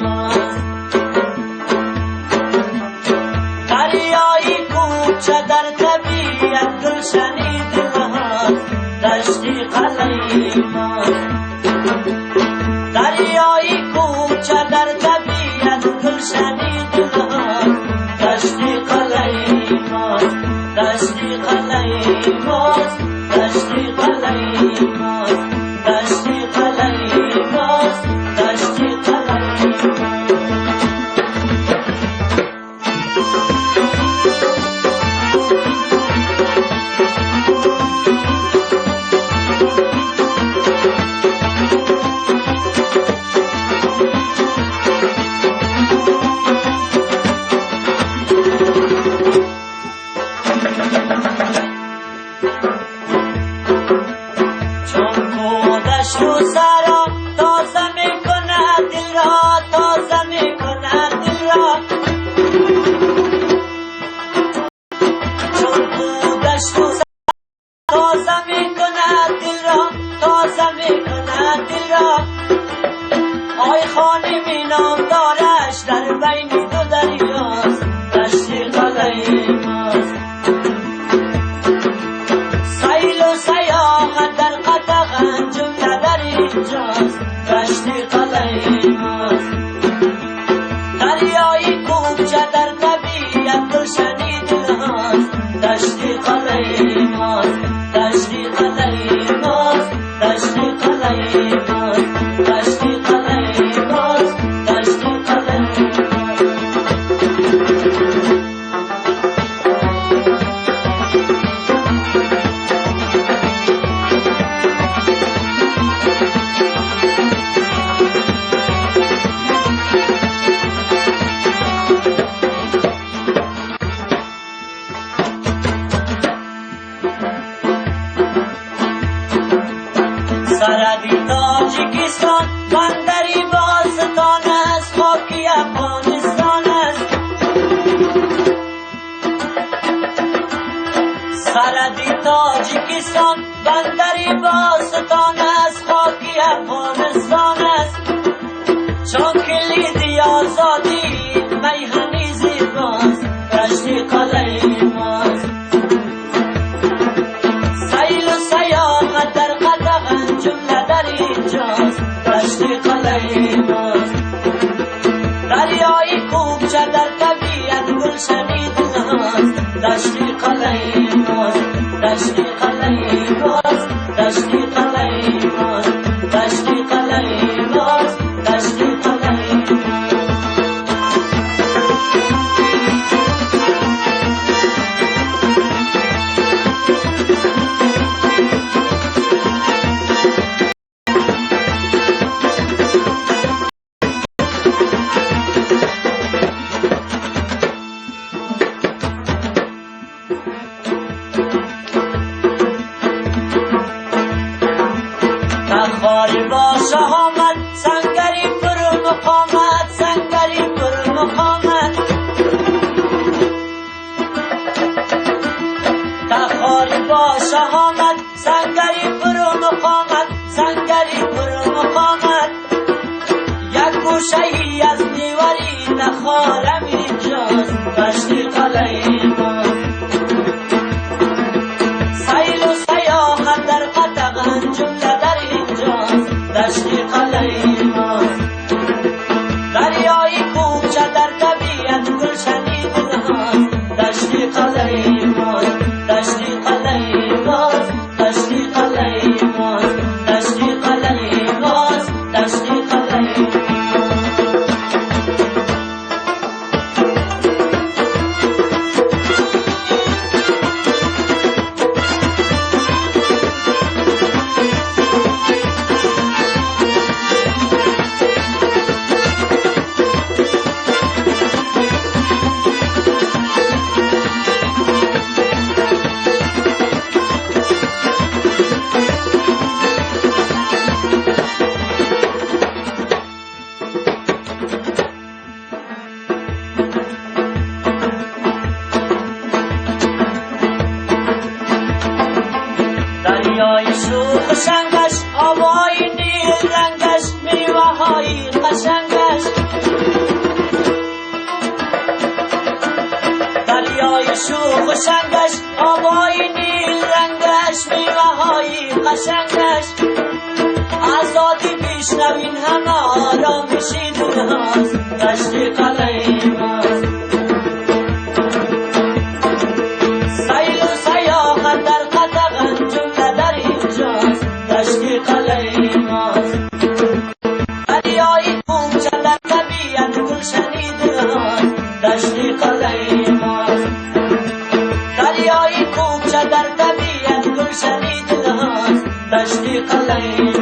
ماست. دریایی کوچه در طبیعت گلشنی دل هاست، دشتی قلعه ماست. دریایی کوچه در طبیعت گلشنی دل هاست، دشتی قلعه ماست. دشتی قلعه ماست، دشتی قلعه ماست، دشتی قلعه ماست، دشتی قلعه ماست. آی خانمی نام دارش در بین دو دریاست، دشتی قلعه ماست. سیل و سیاحت در قطغن جمله در اینجاست، دشتی قلعه ماست. دریایی کوچه در طبیعت گلشنی دل هاست، دشتی قلعه ماست. دشتی قلعه ماست، دشتی قلعه ماست، دشتی قلعه ماست، دشتی قلعه ماست. سرحدی تاجیکستان بندری باستان است، خاکی افغانستان است. سرحدی تاجیکستان بندری باستان است، خاکی افغانستان است. چون کلید آزادی میهنی زیباست، دشتی قلعه ماست. سیل و سیاحت در قطغن جمله در اینجاست، دشتی قلعه ماست. دریایی کوچه در طبیعت گلشنی دل هاست، دشتی قلعه ماست. دشتی قلعه ماست، دشتی قلعه ماست، دشتی قلعه ماست، دشتی قلعه ماست. تخاری با شهامت، سنگری پر مقامت، سنگری پر مقامت. تخاری با شهامت، سنگری پر مقامت، سنگری پر مقامت. یک گوشه‌ای از دیواری تخارم اینجاست، دشتی قلعه ماست. سیل و سیاحت در قطغن جمله در اینجاست، دشتی قلعه ماست. دریایی کوچه در طبیعت گلشنی دل هاست، دشتی قلعه ماست. دشتی قلعه ماست، دشتی قلعه ماست، دشتی قلعه ماست، دشتی قلعه ماست. روشنگش آبای نیل رنگش میوه‌های قشنگش آزادی بیشنوین همه آرامشی دونهاست دشت قلعه ماست سیل و سیاحت در قطغن جمله در اینجاست دشت قلعه ماست دریای کوچه در طبیعت گلشنی دونهاست دشت قلعه ماست دریای کوچه در طبیعت گلشنی دونهاست دشت قلعه